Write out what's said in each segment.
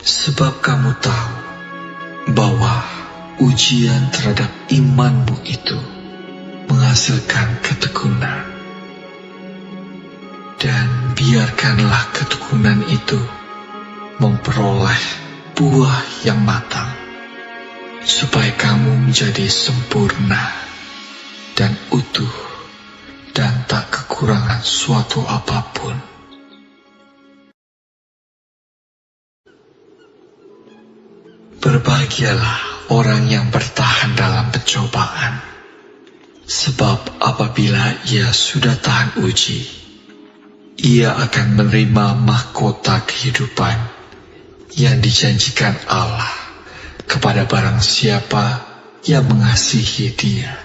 Sebab kamu tahu bahwa ujian terhadap imanmu itu menghasilkan ketekunan. Dan biarkanlah ketekunan itu memperoleh buah yang matang, supaya kamu menjadi sempurna dan utuh dan tak kekurangan suatu apapun. Berbahagialah orang yang bertahan dalam pencobaan, sebab apabila ia sudah tahan uji, ia akan menerima mahkota kehidupan yang dijanjikan Allah kepada barang siapa yang mengasihi Dia.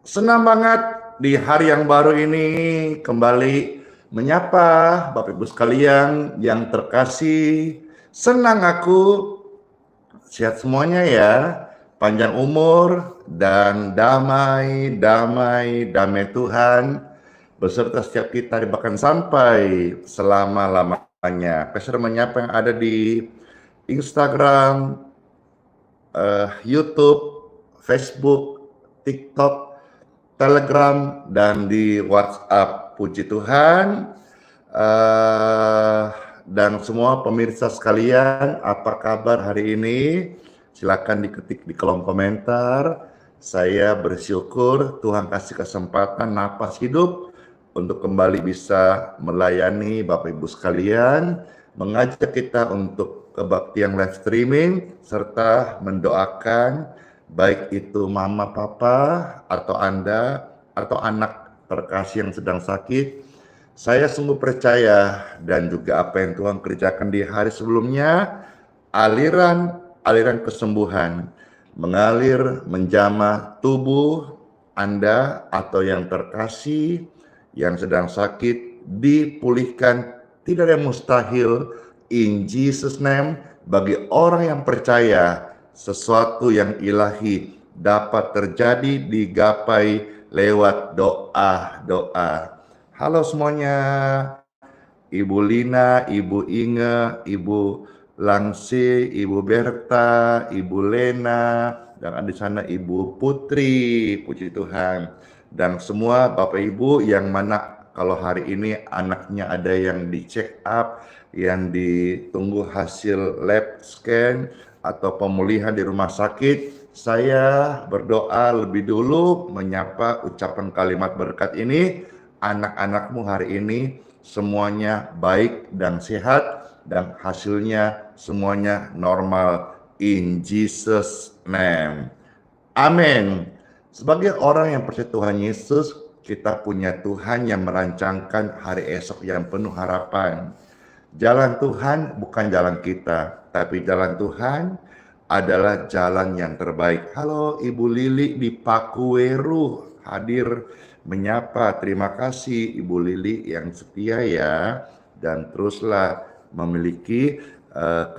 Senang banget di hari yang baru ini kembali menyapa Bapak Ibu sekalian yang terkasih. Senang aku sehat semuanya ya, panjang umur dan damai Tuhan beserta setiap kita bahkan sampai selama-lamanya. Saya menyapa yang ada di Instagram, YouTube, Facebook, TikTok, Telegram, dan di WhatsApp. Puji Tuhan. Dan semua pemirsa sekalian, apa kabar hari ini? Silakan diketik di kolom komentar. Saya bersyukur Tuhan kasih kesempatan napas hidup untuk kembali bisa melayani Bapak Ibu sekalian, mengajak kita untuk kebaktian live streaming, serta mendoakan baik itu mama, papa, atau Anda, atau anak terkasih yang sedang sakit. Saya sungguh percaya dan juga apa yang Tuhan kerjakan di hari sebelumnya, aliran kesembuhan mengalir menjamah tubuh Anda atau yang terkasih yang sedang sakit, dipulihkan. Tidak ada yang mustahil. In Jesus name, bagi orang yang percaya, sesuatu yang ilahi dapat terjadi, digapai lewat doa-doa. Halo semuanya, Ibu Lina, Ibu Inge, Ibu Langsi, Ibu Berta, Ibu Lena, dan di sana Ibu Putri, puji Tuhan. Dan semua Bapak Ibu yang mana kalau hari ini anaknya ada yang di check up, yang ditunggu hasil lab scan, atau pemulihan di rumah sakit, saya berdoa lebih dulu menyapa ucapan kalimat berkat ini. Anak-anakmu hari ini semuanya baik dan sehat dan hasilnya semuanya normal in Jesus name. Amin. Sebagai orang yang percaya Tuhan Yesus, kita punya Tuhan yang merancangkan hari esok yang penuh harapan. Jalan Tuhan bukan jalan kita, tapi jalan Tuhan adalah jalan yang terbaik. Halo Ibu Lili di Pakuweru, hadir menyapa. Terima kasih Ibu Lili yang setia ya, dan teruslah memiliki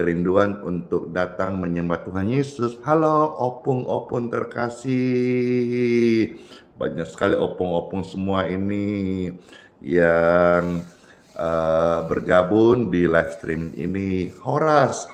kerinduan untuk datang menyembah Tuhan Yesus. Halo opung-opung terkasih, banyak sekali opung-opung semua ini yang bergabung di live stream ini. Horas,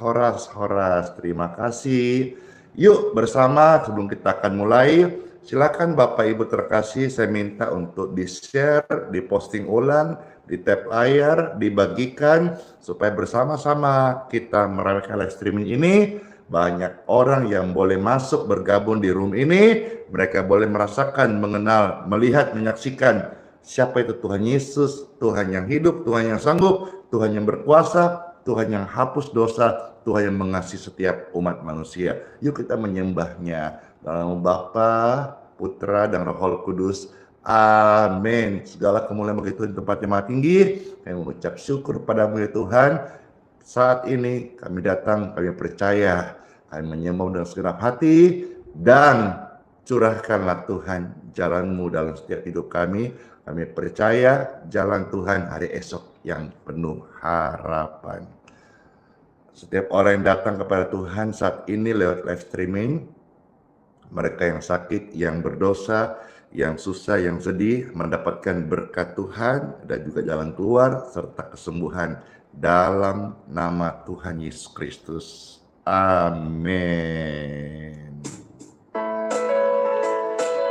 terima kasih Yuk bersama sebelum kita akan mulai, silakan Bapak Ibu terkasih, saya minta untuk di-share, di-posting ulang, di tap layar, dibagikan supaya bersama-sama kita meramaikan live streaming ini. Banyak orang yang boleh masuk bergabung di room ini, mereka boleh merasakan, mengenal, melihat, menyaksikan siapa itu Tuhan Yesus, Tuhan yang hidup, Tuhan yang sanggup, Tuhan yang berkuasa, Tuhan yang hapus dosa, Tuhan yang mengasihi setiap umat manusia. Yuk kita menyembahnya dalam nama Bapa, Putra, dan Roh Kudus. Amin. Segala kemuliaan bagi Tuhan di tempat yang maha tinggi. Kami mengucap syukur padamu ya Tuhan. Saat ini kami datang, kami percaya, kami menyembah dengan segenap hati, dan curahkanlah Tuhan jalan-Mu dalam setiap hidup kami. Kami percaya jalan Tuhan hari esok yang penuh harapan. Setiap orang yang datang kepada Tuhan saat ini lewat live streaming, mereka yang sakit, yang berdosa, yang susah, yang sedih, mendapatkan berkat Tuhan dan juga jalan keluar serta kesembuhan dalam nama Tuhan Yesus Kristus. Amin.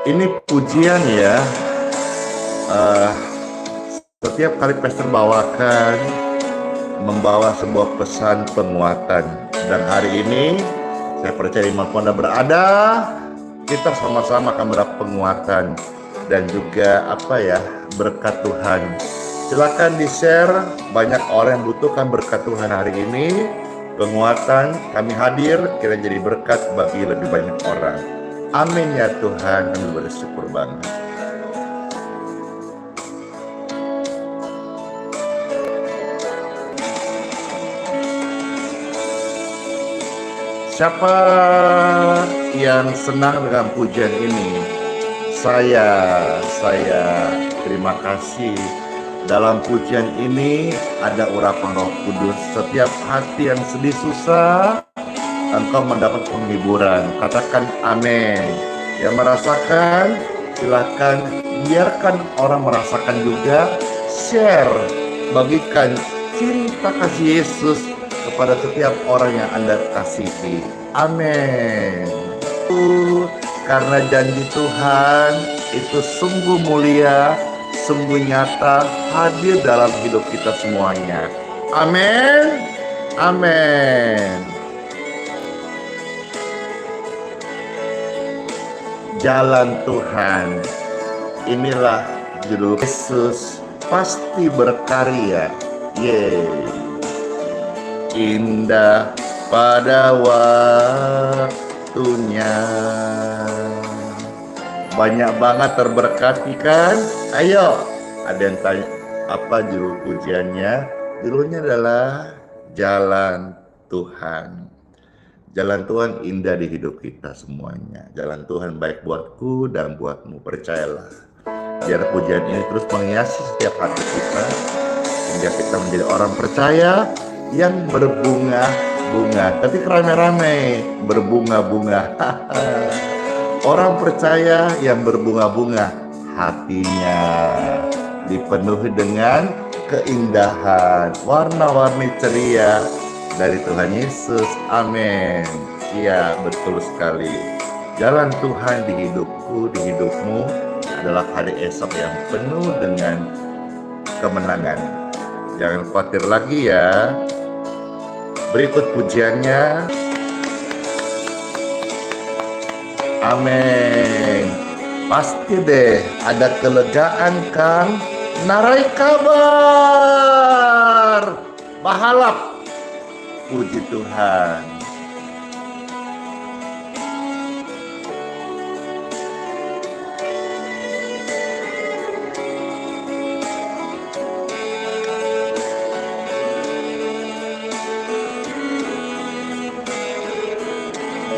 Ini pujian ya. Setiap kali pastor bawakan, membawa sebuah pesan penguatan. Dan hari ini saya percaya dimanapun Anda berada, kita sama-sama akan mendapat penguatan dan juga berkat Tuhan. Silakan di-share, banyak orang yang butuhkan berkat Tuhan hari ini. Penguatan, kami hadir, kira jadi berkat bagi lebih banyak orang. Amin ya Tuhan, kami bersyukur banget. Siapa yang senang dengan pujian ini? Saya terima kasih. Dalam pujian ini ada urapan Roh Kudus. Setiap hati yang sedih susah, engkau mendapat penghiburan. Katakan amin. Yang merasakan, silakan biarkan orang merasakan juga. Share, bagikan cinta kasih Yesus kepada setiap orang yang Anda kasihi. Amin. Karena janji Tuhan itu sungguh mulia, sungguh nyata, hadir dalam hidup kita semuanya. Amin. Amin. Jalan Tuhan. Inilah judul Yesus pasti berkarya. Yeay. Indah pada waktunya. Banyak banget terberkati kan? Ayo, ada yang tanya apa judul pujiannya? Judulnya adalah Jalan Tuhan. Jalan Tuhan indah di hidup kita semuanya. Jalan Tuhan baik buatku dan buatmu, percayalah. Biar pujian ini terus menghiasi setiap hati kita, hingga kita menjadi orang percaya yang berbunga-bunga, tapi rame-rame berbunga-bunga. Orang percaya yang berbunga-bunga, hatinya dipenuhi dengan keindahan, warna-warni ceria dari Tuhan Yesus. Amin. Iya, betul sekali. Jalan Tuhan di hidupku, di hidupmu adalah hari esok yang penuh dengan kemenangan. Jangan khawatir lagi ya. Berikut pujiannya. Amin. Pasti deh ada kelegaan kan. Narai kabar. Bahalap. Puji Tuhan.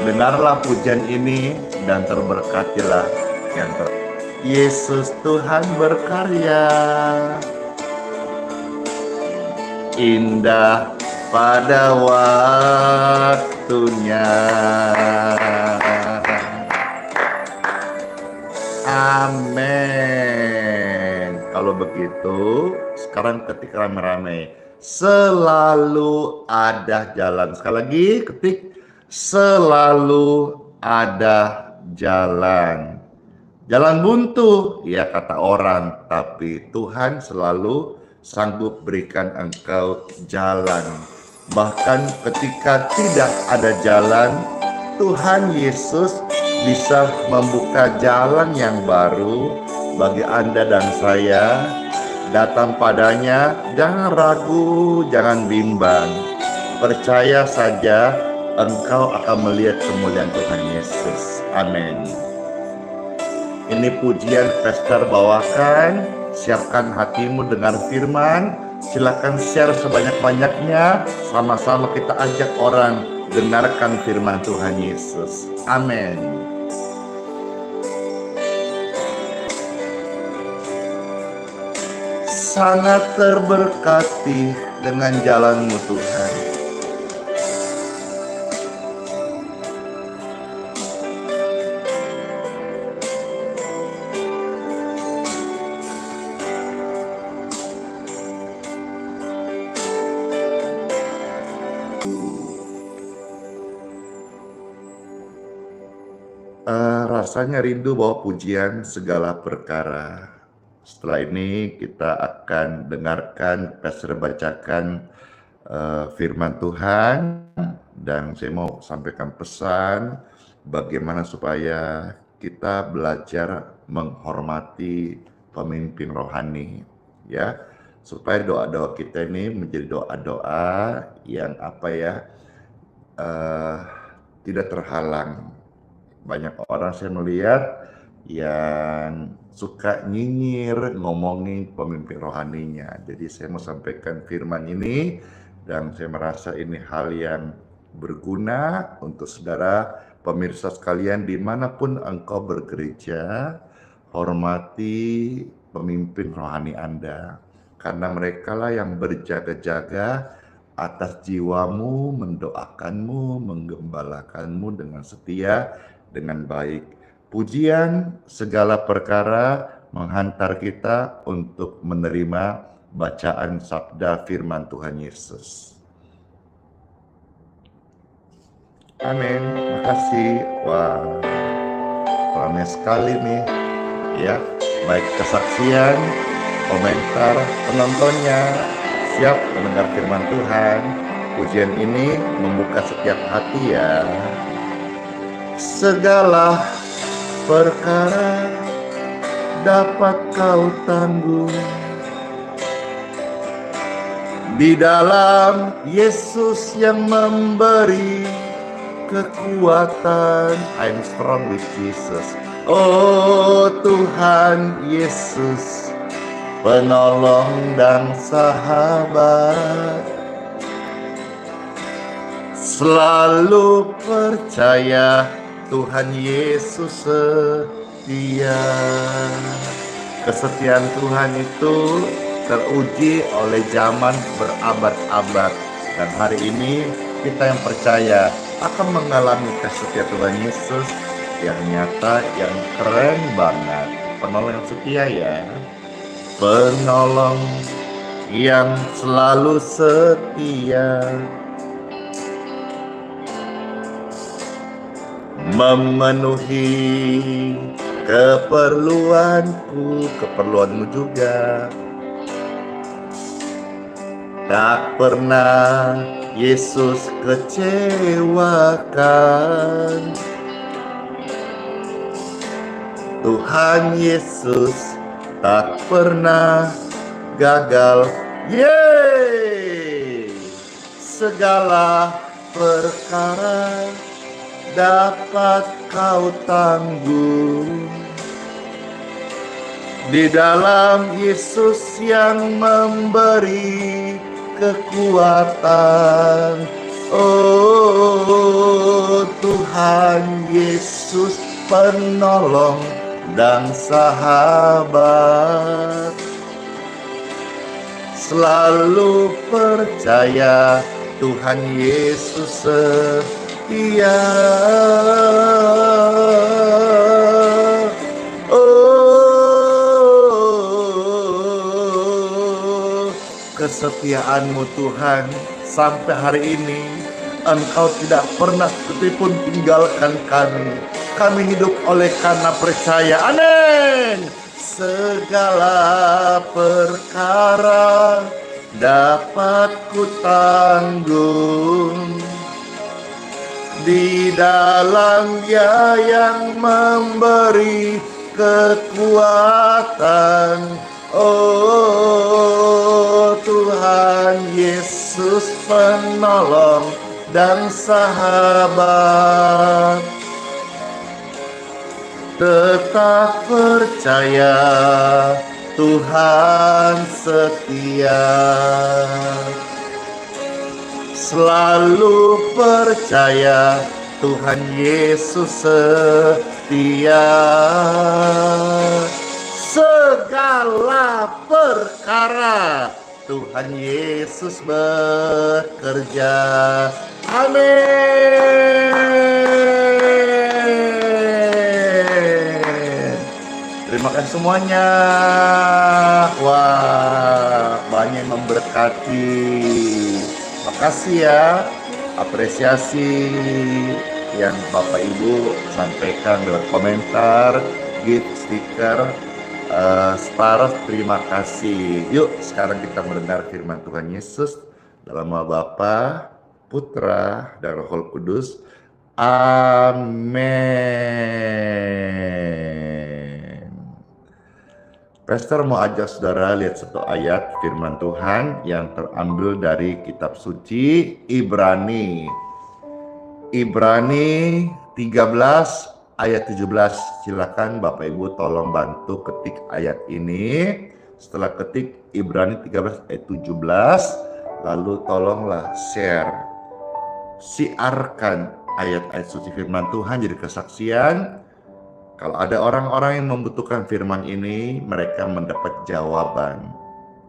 Dengarlah pujian ini dan terberkatilah yang Yesus Tuhan berkarya. Indah pada waktunya. Amin. Kalau begitu, sekarang ketik rame-rame. Selalu ada jalan. Sekali lagi ketik. selalu ada jalan. Jalan buntu, ya kata orang, tapi Tuhan selalu sanggup berikan engkau jalan. Bahkan ketika tidak ada jalan, Tuhan Yesus bisa membuka jalan yang baru bagi Anda dan saya. Datang padanya, jangan ragu, jangan bimbang. Percaya saja, engkau akan melihat kemuliaan Tuhan Yesus. Amin. Ini pujian Pastor bawakan. Siapkan hatimu dengan firman. Silakan share sebanyak-banyaknya. Sama-sama kita ajak orang dengarkan firman Tuhan Yesus. Amin. Sangat terberkati dengan jalanmu Tuhan. Rasanya rindu bawa pujian segala perkara. Setelah ini kita akan dengarkan pastor bacakan firman Tuhan, dan saya mau sampaikan pesan bagaimana supaya kita belajar menghormati pemimpin rohani, ya, supaya doa-doa kita ini menjadi doa-doa yang tidak terhalang. Banyak orang saya melihat yang suka nyinyir ngomongin pemimpin rohaninya. Jadi saya mau sampaikan firman ini, dan saya merasa ini hal yang berguna untuk saudara pemirsa sekalian dimanapun engkau bergereja. Hormati pemimpin rohani Anda, karena mereka lah yang berjaga-jaga atas jiwamu, mendoakanmu, menggembalakanmu dengan setia, dengan baik. Pujian segala perkara menghantar kita untuk menerima bacaan sabda firman Tuhan Yesus. Amin. Makasih. Wah, ramai sekali nih, ya. Baik kesaksian, komentar, penontonnya siap mendengar firman Tuhan. Pujian ini membuka setiap hati, ya. Segala perkara dapat kau tanggung di dalam Yesus yang memberi kekuatan. I'm strong with Jesus. Oh Tuhan Yesus, penolong dan sahabat, selalu percaya Tuhan Yesus setia. Kesetiaan Tuhan itu teruji oleh zaman berabad-abad, dan hari ini kita yang percaya akan mengalami kesetiaan Tuhan Yesus yang nyata, yang keren banget. Penolong yang setia, ya. Penolong yang selalu setia, memenuhi keperluanku, keperluanmu juga. Tak pernah Yesus kecewakan. Tuhan Yesus tak pernah gagal. Yeay! Segala perkara dapat kau tanggung di dalam Yesus yang memberi kekuatan. Oh Tuhan Yesus, penolong dan sahabat, selalu percaya Tuhan Yesus setia. Oh, kesetiaanmu Tuhan sampai hari ini Engkau tidak pernah sekalipun tinggalkan kami. Kami hidup oleh karena percaya. Amin. Segala perkara dapat ku tanggung di dalam Dia yang memberi kekuatan. Oh Tuhan Yesus penolong dan sahabat, tetap percaya Tuhan setia, selalu percaya Tuhan Yesus setia. Segala perkara Tuhan Yesus bekerja. Amin. Terima kasih semuanya. Wah, banyak yang memberkati. Makasih ya, apresiasi yang Bapak Ibu sampaikan dalam komentar, gift, stiker, Star, terima kasih. Yuk sekarang kita mendengar firman Tuhan Yesus dalam nama Bapa, Putra, dan Roh Kudus. Amin. Pastor mau ajak saudara lihat satu ayat firman Tuhan yang terambil dari kitab suci Ibrani. Ibrani 13 ayat 17. Silakan Bapak Ibu tolong bantu ketik ayat ini. Setelah ketik Ibrani 13 ayat 17, lalu tolonglah share, siarkan ayat-ayat suci firman Tuhan jadi kesaksian. Kalau ada orang-orang yang membutuhkan firman ini, mereka mendapat jawaban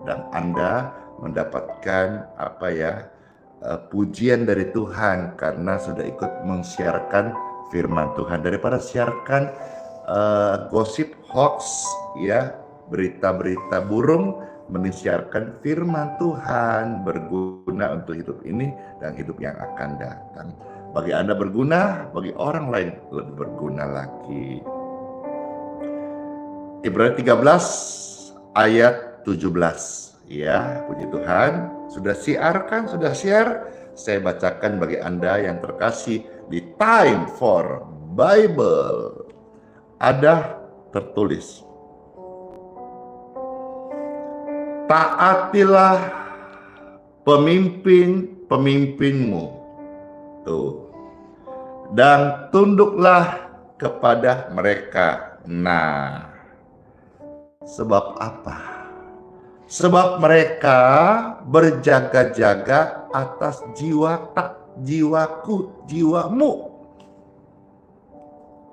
dan Anda mendapatkan pujian dari Tuhan karena sudah ikut mensiarkan firman Tuhan. Daripada siarkan gosip, hoax, ya, berita-berita burung, mending siarkan firman Tuhan, berguna untuk hidup ini dan hidup yang akan datang. Bagi Anda berguna, bagi orang lain lebih berguna lagi. Ibrani 13 ayat 17. Ya, puji Tuhan. Sudah siarkan, sudah share. Saya bacakan bagi Anda yang terkasih di Time for Bible. Ada tertulis, taatilah pemimpin-pemimpinmu. Tuh. Dan tunduklah kepada mereka. Nah, sebab apa? Sebab mereka berjaga-jaga atas jiwaku, jiwamu.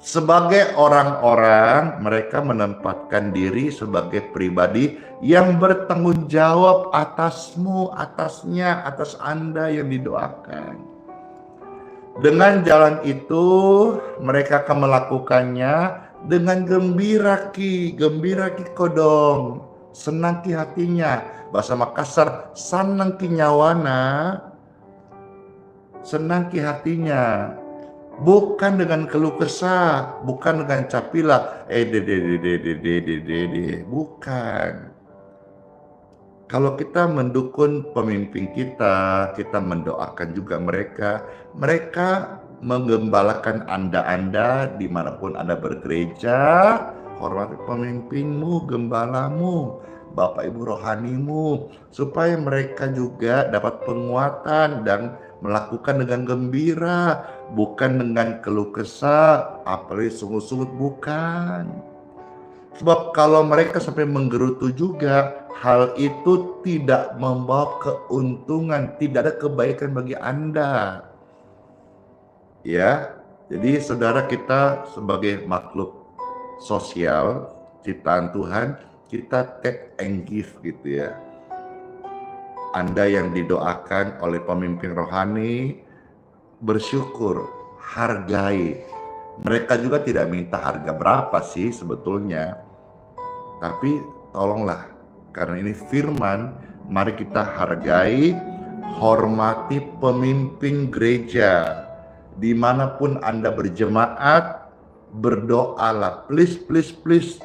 Sebagai orang-orang, mereka menempatkan diri sebagai pribadi yang bertanggung jawab atasmu, atasnya, atas Anda yang didoakan. Dengan jalan itu, mereka akan melakukannya dengan gembira ki kodong, senang ki hatinya. Bahasa Makassar, sanang ki nyawana, senang ki hatinya. Bukan dengan keluh kesah, bukan dengan capila, bukan. Kalau kita mendukung pemimpin kita, kita mendoakan juga mereka. Mereka menggembalakan Anda dimanapun Anda bergereja. Hormati pemimpinmu, gembalamu, Bapak Ibu rohanimu, supaya mereka juga dapat penguatan dan melakukan dengan gembira, bukan dengan keluh kesah, apalagi sungut-sungut, bukan. Sebab kalau mereka sampai menggerutu juga, hal itu tidak membawa keuntungan, tidak ada kebaikan bagi Anda. Ya, jadi saudara, kita sebagai makhluk sosial, ciptaan Tuhan, kita take and give gitu ya. Anda yang didoakan oleh pemimpin rohani, bersyukur, hargai. Mereka juga tidak minta harga berapa sih sebetulnya. Tapi tolonglah, karena ini firman, mari kita hargai, hormati pemimpin gereja. Dimanapun Anda berjemaat, berdoalah, please, please, please.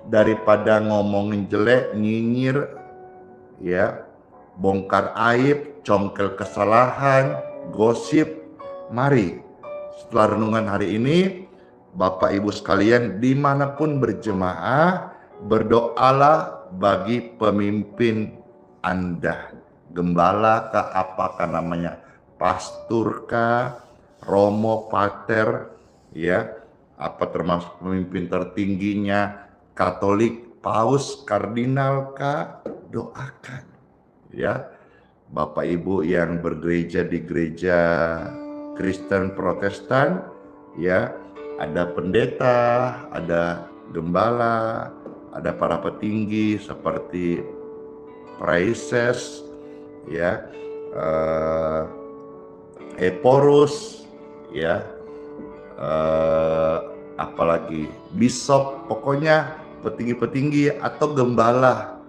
Daripada ngomongin jelek, nyinyir, ya, bongkar aib, congkel kesalahan, gosip. Mari, setelah renungan hari ini, Bapak Ibu sekalian, dimanapun berjemaah, berdoalah bagi pemimpin Anda. Gembala kah, apakah namanya, pastor kah, romo, pater, ya, apa termasuk pemimpin tertingginya, Katolik, paus, kardinal kah, doakan, ya. Bapak Ibu yang bergereja di gereja Kristen Protestan, ya, ada pendeta, ada gembala, ada para petinggi seperti Praises, ya, Eporus, ya, apalagi bisop, pokoknya petinggi-petinggi atau gembala,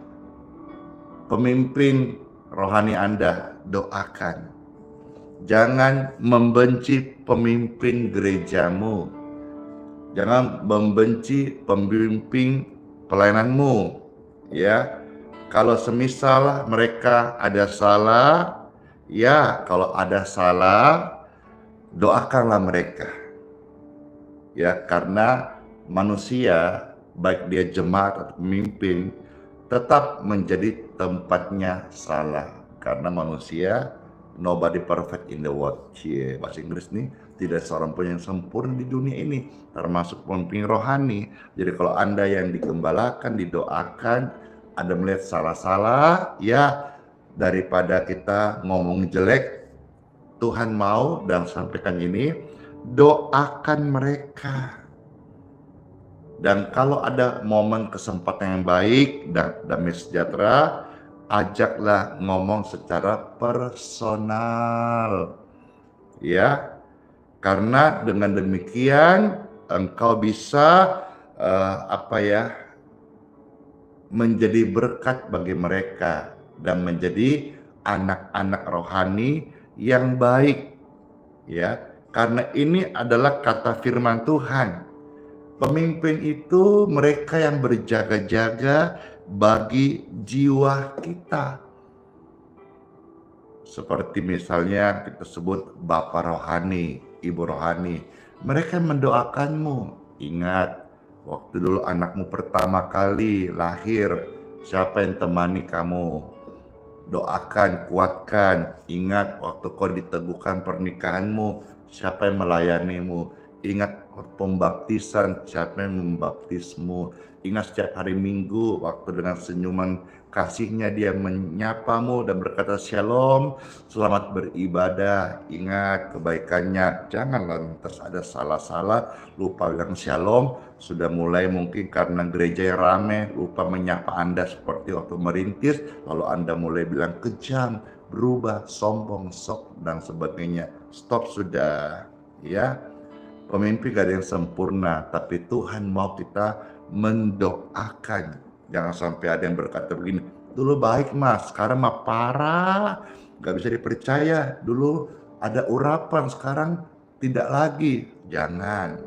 pemimpin rohani Anda, doakan. Jangan membenci pemimpin gerejamu. Jangan membenci pemimpin pelayananmu, ya. Kalau semisal mereka ada salah, ya, kalau ada salah, doakanlah mereka. Ya, karena manusia, baik dia jemaat atau pemimpin, tetap menjadi tempatnya salah. Karena manusia, nobody perfect in the world. Bahasa Inggris nih, tidak seorang pun yang sempurna di dunia ini, termasuk pemimpin rohani. Jadi kalau Anda yang digembalakan, didoakan, Anda melihat salah-salah, ya, daripada kita ngomong jelek, Tuhan mau dan sampaikan ini, doakan mereka. Dan kalau ada momen kesempatan yang baik dan damai sejahtera, ajaklah ngomong secara personal, ya. Karena dengan demikian engkau bisa menjadi berkat bagi mereka dan menjadi anak-anak rohani yang baik, ya. Karena ini adalah kata firman Tuhan. Pemimpin itu mereka yang berjaga-jaga bagi jiwa kita. Seperti misalnya kita sebut Bapak rohani, Ibu rohani. Mereka mendoakanmu. Ingat, waktu dulu anakmu pertama kali lahir, siapa yang temani kamu? Doakan, kuatkan. Ingat, waktu kau diteguhkan pernikahanmu, siapa yang melayanimu? Ingat, pembaptisan, siapa yang membaptismu? Ingat, setiap hari Minggu, waktu dengan senyuman kasihnya dia menyapamu dan berkata shalom, selamat beribadah. Ingat kebaikannya, jangan lantas ada salah-salah, lupa bilang shalom. Sudah mulai mungkin karena gereja yang ramai, lupa menyapa Anda seperti waktu merintis, lalu Anda mulai bilang kejam, berubah, sombong, sok, dan sebagainya. Stop sudah, ya. Pemimpin gak ada yang sempurna, tapi Tuhan mau kita mendoakan. Jangan sampai ada yang berkata begini, dulu baik mas, sekarang mah parah, gak bisa dipercaya. Dulu ada urapan, sekarang tidak lagi. Jangan.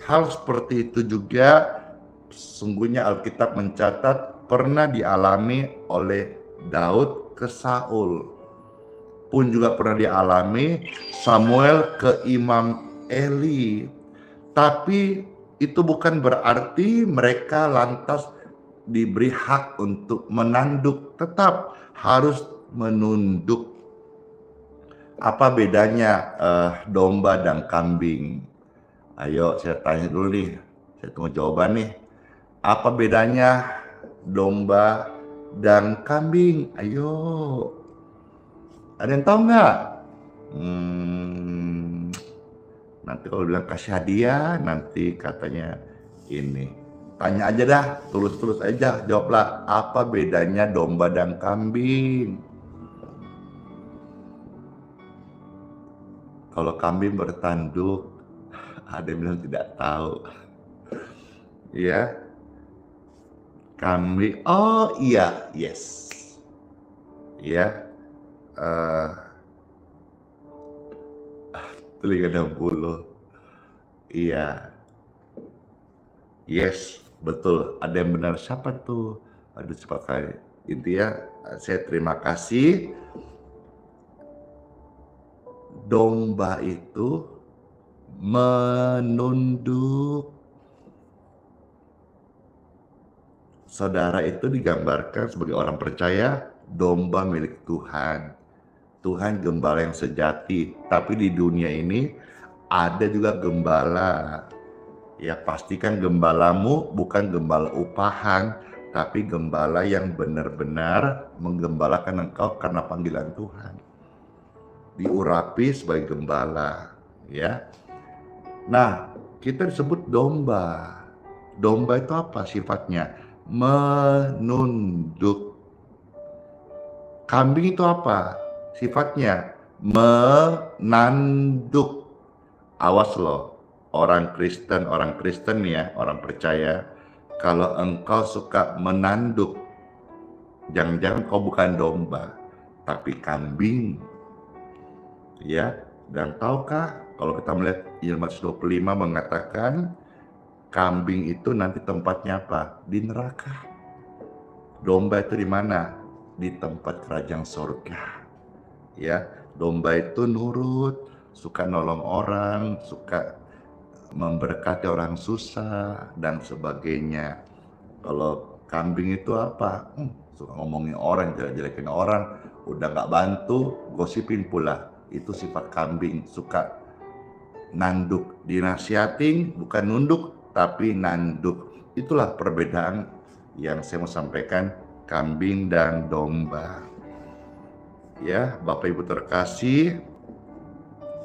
Hal seperti itu juga sesungguhnya Alkitab mencatat pernah dialami oleh Daud ke Saul. Pun juga pernah dialami Samuel ke Imam Eli. Tapi itu bukan berarti mereka lantas diberi hak untuk menanduk, tetap harus menunduk. Apa bedanya domba dan kambing? Ayo saya tanya dulu nih, saya tunggu jawaban nih. Apa bedanya domba dan kambing? Ayo, ada yang tahu nggak? Nanti kalau bilang kasih hadiah, nanti katanya ini. Tanya aja dah, tulus-tulus aja, jawablah. Apa bedanya domba dan kambing? Kalau kambing bertanduk, ada yang bilang tidak tahu. Ya, kambing. Oh iya, yes. Ya, eh, telinga 60. Iya, yes, betul. Ada yang benar, siapa tuh? Aduh, cepat kali. Intinya, saya terima kasih. Domba itu menunduk. Saudara itu digambarkan sebagai orang percaya, domba milik Tuhan. Tuhan gembala yang sejati. Tapi di dunia ini ada juga gembala. Ya, pastikan gembalamu bukan gembala upahan, tapi gembala yang benar-benar menggembalakan engkau karena panggilan Tuhan. Diurapi sebagai gembala, ya. Nah, kita disebut domba. Domba itu apa sifatnya? Menunduk. Kambing itu apa sifatnya? Menanduk. Awas loh, orang Kristen ya, orang percaya, kalau engkau suka menanduk, jangan-jangan kau bukan domba, tapi kambing. Ya, dan tahukah kalau kita melihat Injil Matius 25 mengatakan kambing itu nanti tempatnya apa? Di neraka. Domba itu di mana? Di tempat kerajaan surga. Ya, domba itu nurut, suka nolong orang, suka memberkati orang susah dan sebagainya. Kalau kambing itu apa? Suka ngomongin orang, jelek-jelekin orang, udah nggak bantu, gosipin pula. Itu sifat kambing, suka nanduk, dinasihatin, bukan nunduk, tapi nanduk. Itulah perbedaan yang saya mau sampaikan, kambing dan domba. Ya, Bapak Ibu terkasih,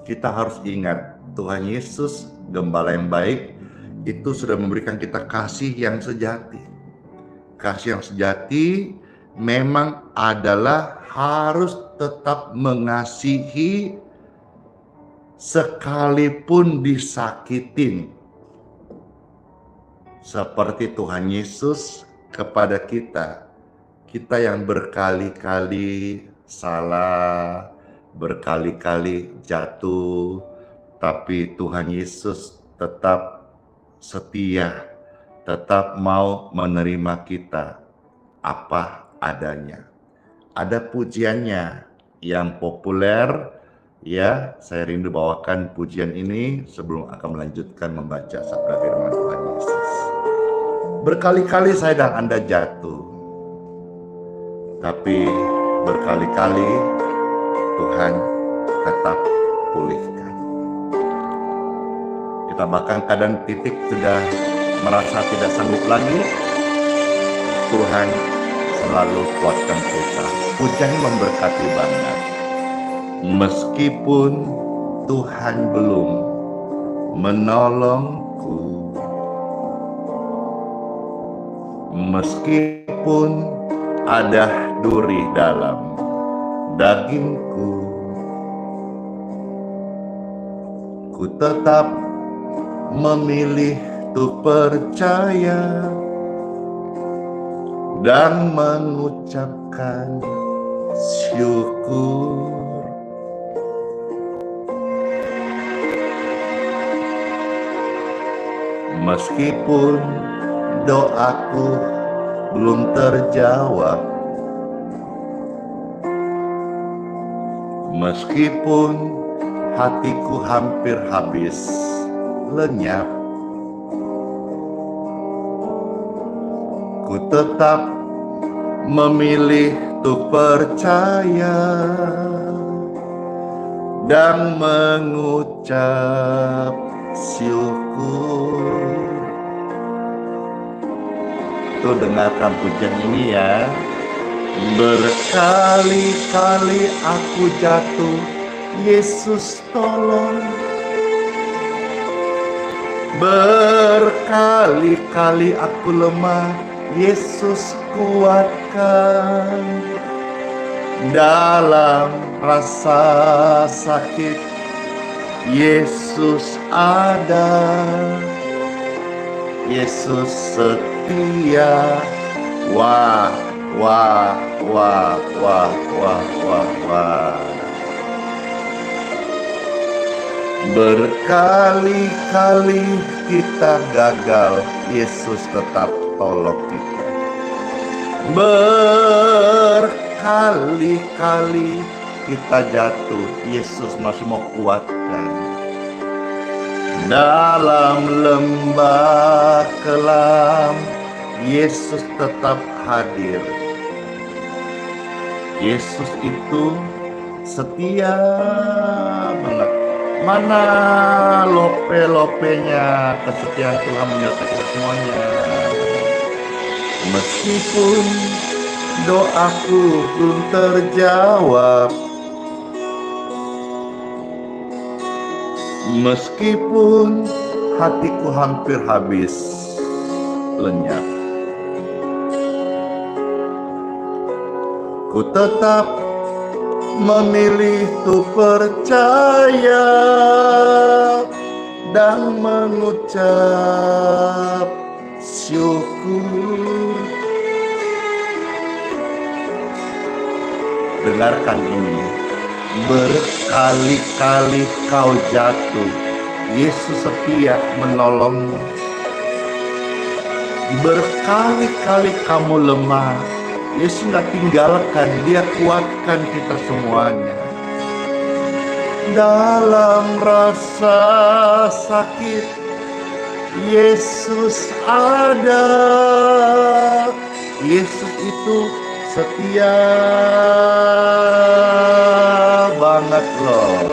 kita harus ingat Tuhan Yesus, gembala yang baik, itu sudah memberikan kita kasih yang sejati. Kasih yang sejati memang adalah harus tetap mengasihi sekalipun disakitin. Seperti Tuhan Yesus kepada kita. Kita yang berkali-kali salah, berkali-kali jatuh, tapi Tuhan Yesus tetap setia, tetap mau menerima kita apa adanya. Ada pujiannya yang populer, ya, saya rindu bawakan pujian ini sebelum akan melanjutkan membaca sabda firman Tuhan Yesus. Berkali-kali saya dan Anda jatuh, tapi berkali-kali Tuhan tetap pulihkan. Kita bahkan kadang titik sudah merasa tidak sanggup lagi, Tuhan selalu kuatkan kita. Pujian memberkati banget. Meskipun Tuhan belum menolongku, meskipun ada duri dalam dagingku, ku tetap memilih untuk percaya dan mengucapkan syukur. Meskipun doaku belum terjawab, meskipun hatiku hampir habis lenyap, ku tetap memilih untuk percaya dan mengucap syukur. Tuh, dengarkan pujian ini ya. Berkali-kali aku jatuh, Yesus tolong. Berkali-kali aku lemah, Yesus kuatkan. Dalam rasa sakit, Yesus ada. Yesus setia. Wah, Wah, wah, wah, wah, wah, wah. Berkali-kali kita gagal, Yesus tetap tolong kita. Berkali-kali kita jatuh, Yesus masih mau kuatkan. Dalam lembah kelam, Yesus tetap hadir. Yesus itu setia banget. Mana lope-lopenya kesetiaan Tuhan menyertai semuanya. Meskipun doaku belum terjawab, meskipun hatiku hampir habis lenyap, ku tetap memilih untuk percaya dan mengucap syukur. Dengarkan ini, berkali-kali kau jatuh, Yesus setia menolongmu. Berkali-kali kamu lemah, Yesus gak tinggalkan, Dia kuatkan kita semuanya. Dalam rasa sakit, Yesus ada. Yesus itu setia banget loh.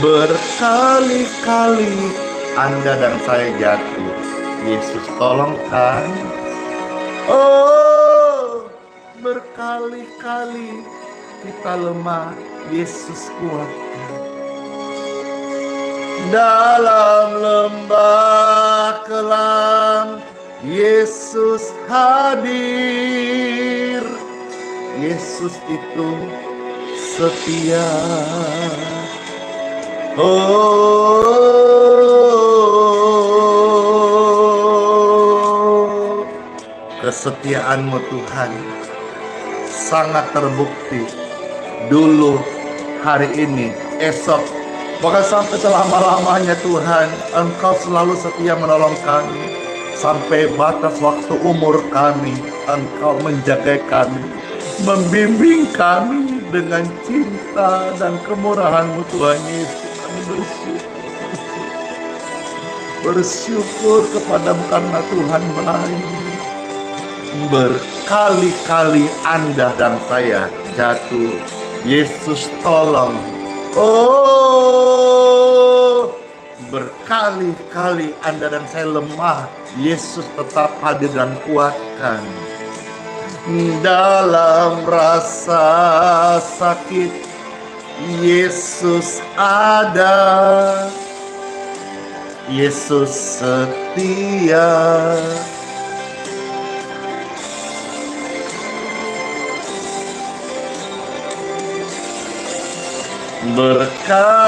Berkali-kali Anda dan saya jatuh, Yesus tolongkan. Oh, berkali-kali kita lemah, Yesus kuatkan. Dalam lembah kelam, Yesus hadir. Yesus itu setia. Oh, kesetiaan-Mu Tuhan sangat terbukti dulu, hari ini, esok, bahkan sampai selama-lamanya. Tuhan, Engkau selalu setia menolong kami. Sampai batas waktu umur kami, Engkau menjaga kami, membimbing kami dengan cinta dan kemurahan-Mu Tuhan Yesus. Kami bersyukur kepadamu karena Tuhan baik. Berkali-kali Anda dan saya jatuh, Yesus tolong. Oh, berkali-kali Anda dan saya lemah, Yesus tetap hadir dan kuatkan. Dalam rasa sakit, Yesus ada. Yesus setia.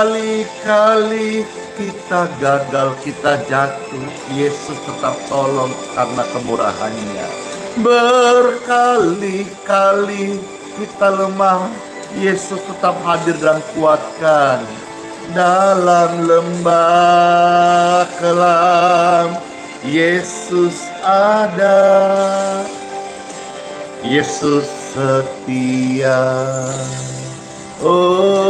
Berkali-kali kita gagal, kita jatuh, Yesus tetap tolong karena kemurahan-Nya. Berkali-kali kita lemah, Yesus tetap hadir dan kuatkan. Dalam lembah kelam, Yesus ada. Yesus setia. Oh,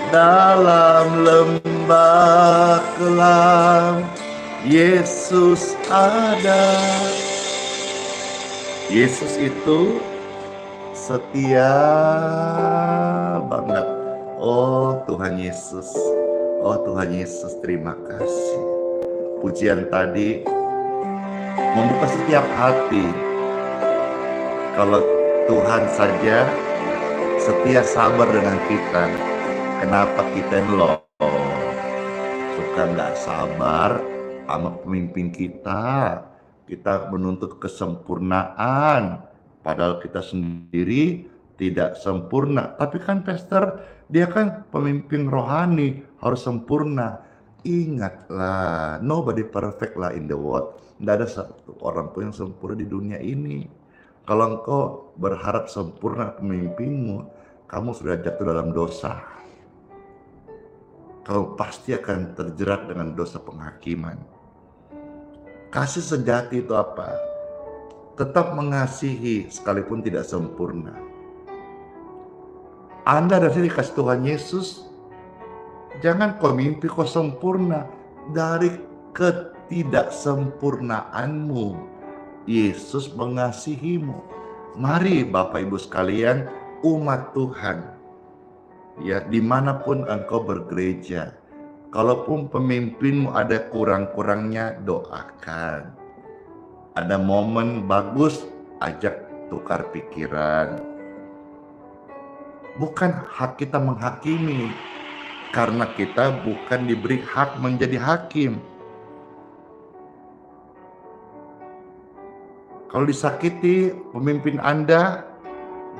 dalam lembah kelam, Yesus ada. Yesus itu setia banget. Oh Tuhan Yesus, oh Tuhan Yesus, terima kasih. Pujian tadi membuka setiap hati. Kalau Tuhan saja setia sabar dengan kita, kenapa kita loh suka nggak sabar sama pemimpin kita? Kita menuntut kesempurnaan, padahal kita sendiri tidak sempurna. Tapi kan pastor, dia kan pemimpin rohani, harus sempurna. Ingatlah, nobody perfect lah in the world. Tidak ada satu orang pun yang sempurna di dunia ini. Kalau engkau berharap sempurna pemimpinmu, kamu sudah jatuh dalam dosa. Kau pasti akan terjerat dengan dosa penghakiman. Kasih sejati itu apa? Tetap mengasihi sekalipun tidak sempurna. Anda dari sini dikasih Tuhan Yesus, jangan kau mimpi kau sempurna. Dari ketidaksempurnaanmu, Yesus mengasihimu. Mari Bapak Ibu sekalian, umat Tuhan, ya, dimanapun engkau bergereja, kalaupun pemimpinmu ada kurang-kurangnya, doakan. Ada momen bagus, ajak tukar pikiran. Bukan hak kita menghakimi, karena kita bukan diberi hak menjadi hakim. Kalau disakiti pemimpin Anda,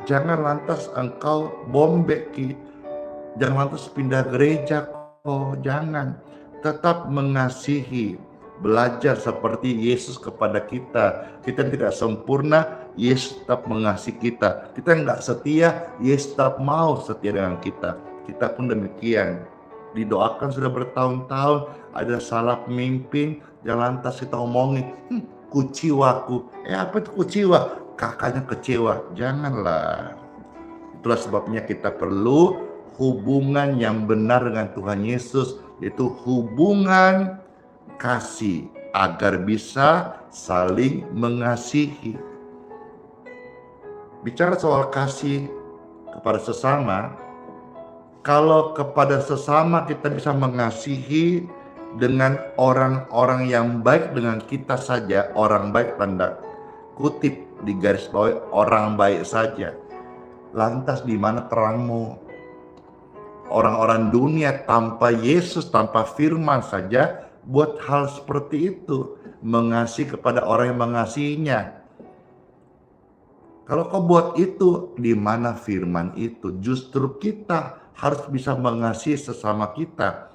jangan lantas engkau bombeki. Jangan lantas pindah gereja, jangan. Tetap mengasihi, belajar seperti Yesus kepada kita. Kita tidak sempurna, Yesus tetap mengasihi kita. Kita nggak setia, Yesus tetap mau setia dengan kita. Kita pun demikian. Didoakan sudah bertahun-tahun, ada salah pemimpin, jangan lantas kita omongin, kuciwaku. Apa itu kuciwa? Kakaknya kecewa. Janganlah. Itulah sebabnya kita perlu hubungan yang benar dengan Tuhan Yesus, yaitu hubungan kasih agar bisa saling mengasihi. Bicara soal kasih kepada sesama, kalau kepada sesama kita bisa mengasihi dengan orang-orang yang baik dengan kita saja, orang baik tanda kutip di garis bawah orang baik saja. Lantas di mana terangmu? Orang-orang dunia tanpa Yesus, tanpa firman saja buat hal seperti itu. Mengasihi kepada orang yang mengasihinya. Kalau kau buat itu, di mana firman itu? Justru kita harus bisa mengasihi sesama kita.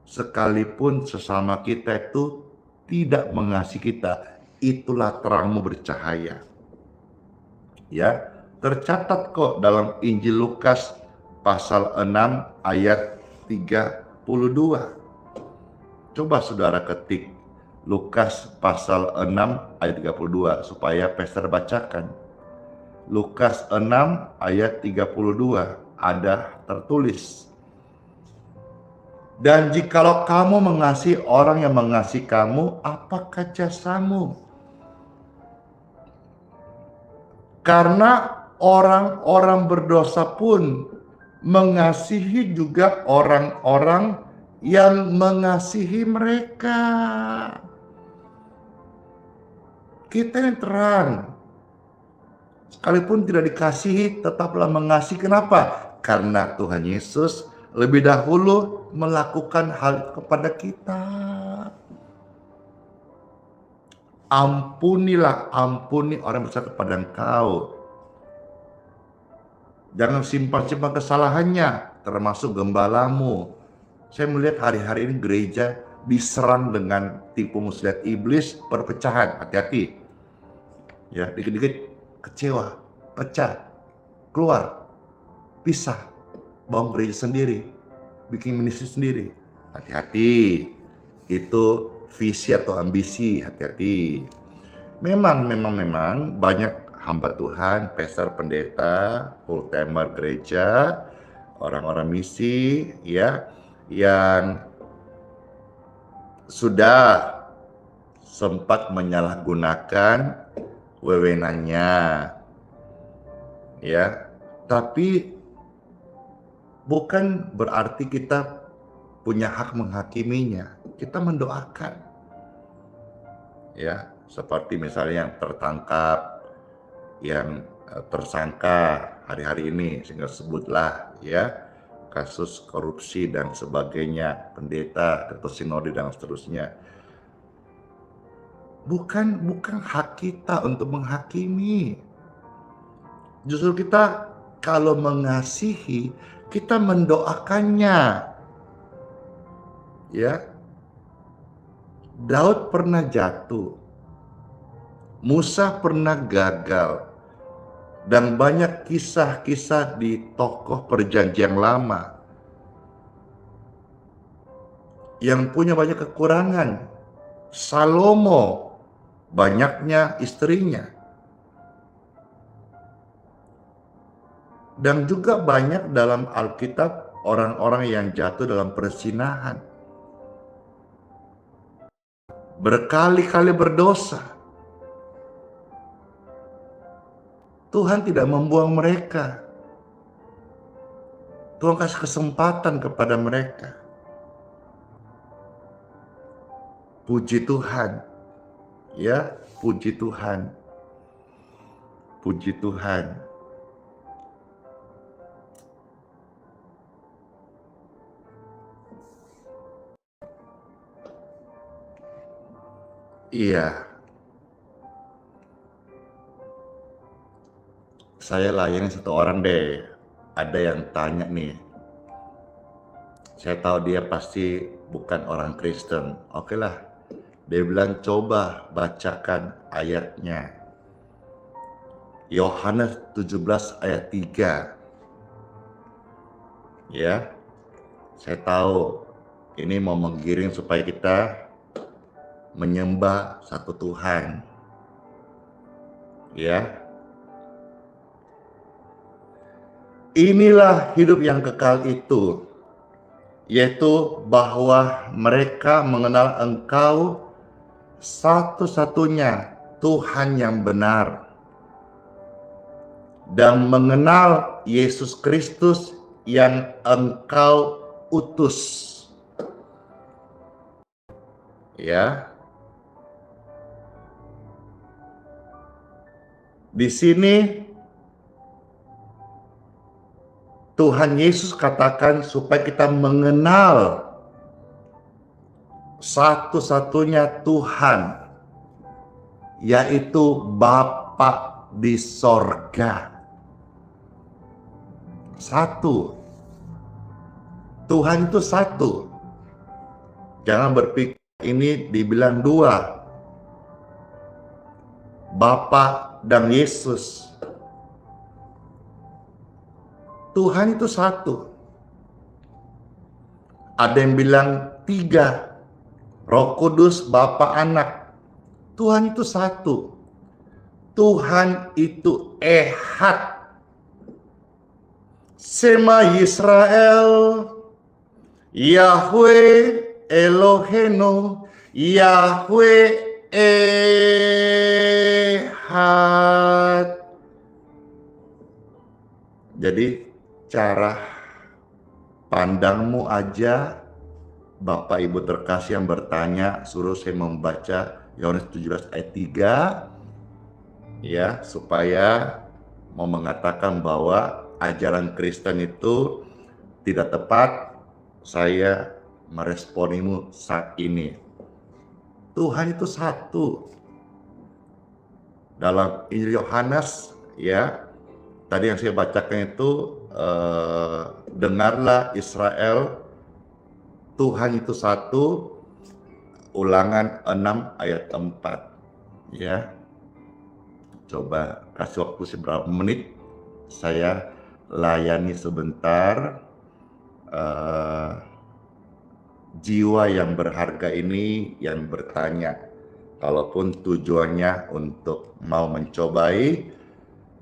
Sekalipun sesama kita itu tidak mengasihi kita, itulah terangmu bercahaya. Ya, tercatat kok dalam Injil Lukas pasal 6 ayat 32. Coba saudara ketik Lukas pasal 6 ayat 32 supaya pastor bacakan. Lukas 6 ayat 32 ada tertulis. Dan jikalau kamu mengasihi orang yang mengasihi kamu, apakah jasamu? Karena orang-orang berdosa pun mengasihi juga orang-orang yang mengasihi mereka. Kita yang terang, sekalipun tidak dikasihi, tetaplah mengasihi. Kenapa? Karena Tuhan Yesus lebih dahulu melakukan hal kepada kita. Ampuni orang bersalah kepada engkau. Jangan simpan-simpan kesalahannya, termasuk gembalamu. Saya melihat hari-hari ini gereja diserang dengan tipu muslihat iblis, perpecahan. Hati-hati. Ya, dikit-dikit kecewa, pecah, keluar, pisah, bangun gereja sendiri, bikin ministry sendiri. Hati-hati. Itu visi atau ambisi, hati-hati. Memang banyak hamba Tuhan, pastor, pendeta, full timer gereja, orang-orang misi, ya, yang sudah sempat menyalahgunakan wewenangnya, ya. Tapi bukan berarti kita punya hak menghakiminya. Kita mendoakan, ya, seperti misalnya yang tertangkap, yang tersangka hari-hari ini, sehingga sebutlah, ya, kasus korupsi dan sebagainya, pendeta, ketua sinode dan seterusnya. Bukan hak kita untuk menghakimi. Justru kita kalau mengasihi, kita mendoakannya. Ya, Daud pernah jatuh, Musa pernah gagal, dan banyak kisah-kisah di tokoh perjanjian lama yang punya banyak kekurangan. Salomo, banyaknya istrinya. Dan juga banyak dalam Alkitab orang-orang yang jatuh dalam perzinahan. Berkali-kali berdosa. Tuhan tidak membuang mereka. Tuhan kasih kesempatan kepada mereka. Puji Tuhan. Ya, puji Tuhan. Puji Tuhan. Iya, saya layani satu orang deh. Ada yang tanya nih. Saya tahu dia pasti bukan orang Kristen. Oke lah. Dia bilang coba bacakan ayatnya. Yohanes 17 ayat 3. Ya. Saya tahu ini mau menggiring supaya kita menyembah satu Tuhan. Ya. Inilah hidup yang kekal itu, yaitu bahwa mereka mengenal Engkau satu-satunya Tuhan yang benar, dan mengenal Yesus Kristus yang Engkau utus. Ya. Di sini Tuhan Yesus katakan supaya kita mengenal satu-satunya Tuhan, yaitu Bapa di sorga. Satu. Tuhan itu satu. Jangan berpikir ini dibilang dua. Bapa dan Yesus. Tuhan itu satu. Ada yang bilang tiga. Roh Kudus, Bapa, Anak. Tuhan itu satu. Tuhan itu Ehad. Sema Yisrael, Yahweh Elohenu, Yahweh Ehad. Jadi cara pandangmu aja, Bapak Ibu terkasih yang bertanya, suruh saya membaca Yohanes 17 ayat 3, ya, supaya mau mengatakan bahwa ajaran Kristen itu tidak tepat. Saya meresponimu saat ini. Tuhan itu satu. Dalam Injil Yohanes, ya, tadi yang saya bacakan itu, dengarlah Israel, Tuhan itu satu. Ulangan 6 ayat 4. Ya. Coba kasih waktu beberapa menit, saya layani sebentar jiwa yang berharga ini yang bertanya. Kalaupun tujuannya untuk mau mencobai,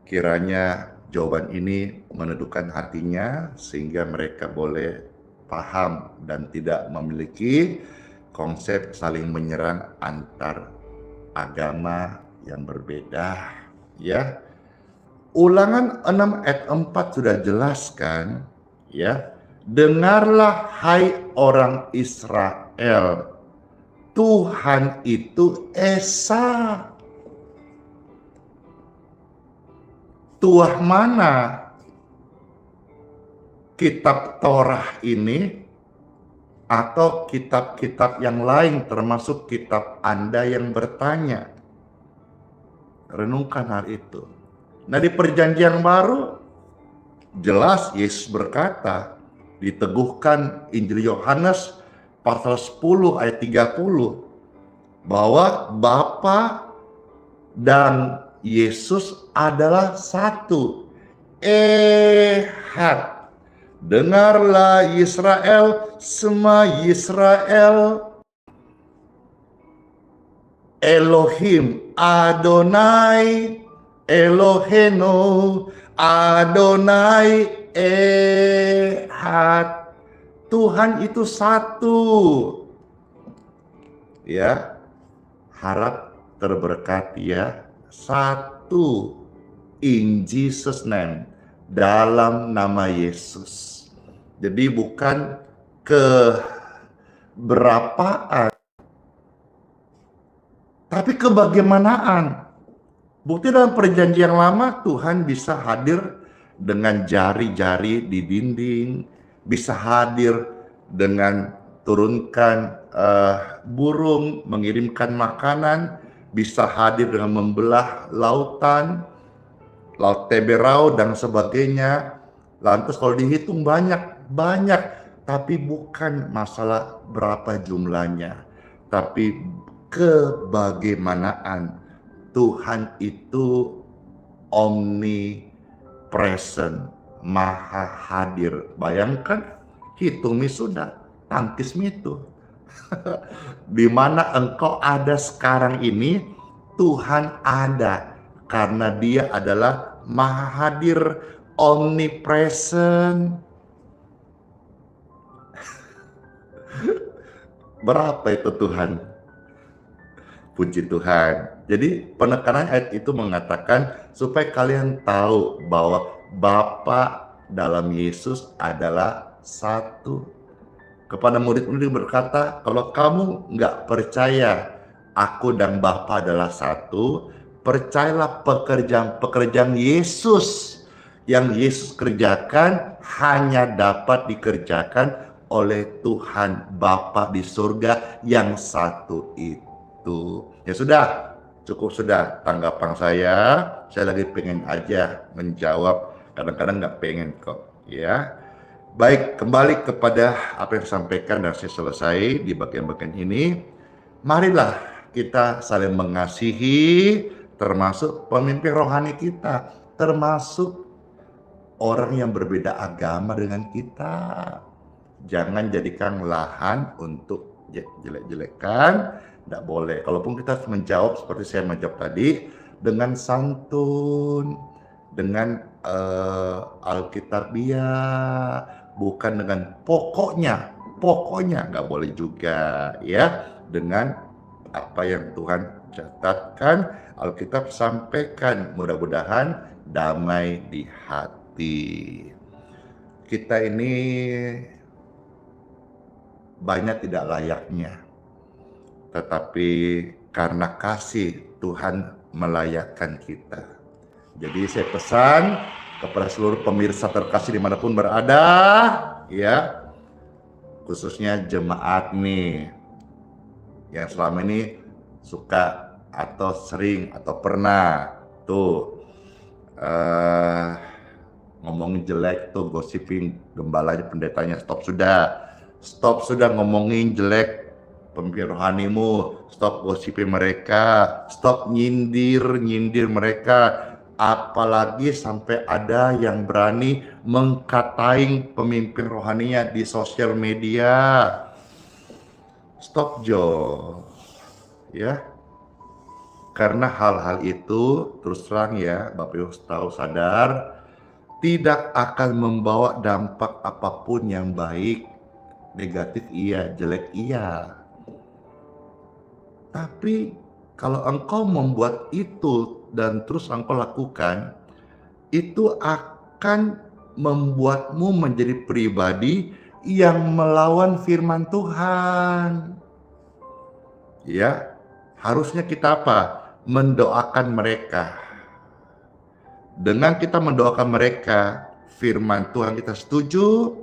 kiranya jawaban ini meneduhkan hatinya sehingga mereka boleh paham dan tidak memiliki konsep saling menyerang antar agama yang berbeda. Ya. Ulangan 6 ayat 4 sudah jelaskan, ya. Dengarlah hai orang Israel, Tuhan itu Esa. Tuah mana? Kitab Torah ini atau kitab-kitab yang lain, termasuk kitab Anda yang bertanya? Renungkan hal itu. Nah, di perjanjian baru jelas Yesus berkata, diteguhkan Injil Yohanes pasal 10 ayat 30 bahwa Bapa dan Yesus adalah satu. Ehad. Dengarlah Israel, semua Israel. Elohim Adonai Elohenu Adonai Ehad. Tuhan itu satu. Ya, harap terberkati ya. Satu. In Jesus name. Dalam nama Yesus. Jadi bukan keberapaan, tapi kebagaimanaan. Bukti dalam perjanjian lama Tuhan bisa hadir dengan jari-jari di dinding, bisa hadir dengan turunkan burung, mengirimkan makanan, bisa hadir dengan membelah lautan, laut Teberau dan sebagainya. Lantas kalau dihitung banyak, tapi bukan masalah berapa jumlahnya, tapi kebagaimanaan. Tuhan itu omnipresent, maha hadir. Bayangkan, hitung sudah, tangkis itu. Di mana engkau ada sekarang ini, Tuhan ada. Karena dia adalah maha hadir, omnipresent. Berapa itu Tuhan? Puji Tuhan. Jadi penekanan ayat itu mengatakan supaya kalian tahu bahwa Bapa dalam Yesus adalah satu. Kepada murid-murid berkata, kalau kamu nggak percaya aku dan Bapa adalah satu, percayalah pekerjaan Yesus. Yang Yesus kerjakan hanya dapat dikerjakan oleh Tuhan Bapa di surga yang satu itu. Ya sudah, cukup sudah tanggapan saya. Saya lagi pengen aja menjawab, kadang-kadang nggak pengen kok, ya. Baik, kembali kepada apa yang disampaikan dan saya selesai di bagian-bagian ini. Marilah kita saling mengasihi, termasuk pemimpin rohani kita, termasuk orang yang berbeda agama dengan kita. Jangan jadikan lahan untuk jelek-jelekan. Tidak boleh. Kalaupun kita harus menjawab seperti saya menjawab tadi, dengan santun, dengan alkitabiah, bukan dengan pokoknya nggak boleh juga, ya. Dengan apa yang Tuhan catatkan, Alkitab sampaikan, mudah-mudahan damai di hati. Kita ini banyak tidak layaknya, tetapi karena kasih Tuhan melayakkan kita. Jadi saya pesan kepada seluruh pemirsa terkasih dimanapun berada, ya, khususnya jemaat nih, yang selama ini suka atau sering atau pernah tuh ngomongin jelek tuh, gosipin gembalanya, pendetanya. Stop sudah ngomongin jelek pemimpin rohanimu, stop gosipin mereka, stop nyindir mereka, apalagi sampai ada yang berani mengkatain pemimpin rohaninya di sosial media. Stop ya, karena hal-hal itu terus terang ya, Bapak Ibu tahu sadar tidak akan membawa dampak apapun yang baik. Negatif iya, jelek iya. Tapi kalau engkau membuat itu dan terus engkau lakukan, itu akan membuatmu menjadi pribadi yang melawan firman Tuhan. Ya, harusnya kita apa? Mendoakan mereka. Dengan kita mendoakan mereka, firman Tuhan kita setuju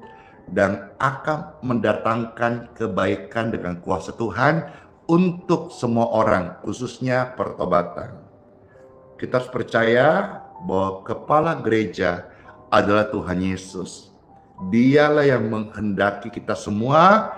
dan akan mendatangkan kebaikan dengan kuasa Tuhan untuk semua orang, khususnya pertobatan. Kita harus percaya bahwa kepala gereja adalah Tuhan Yesus. Dialah yang menghendaki kita semua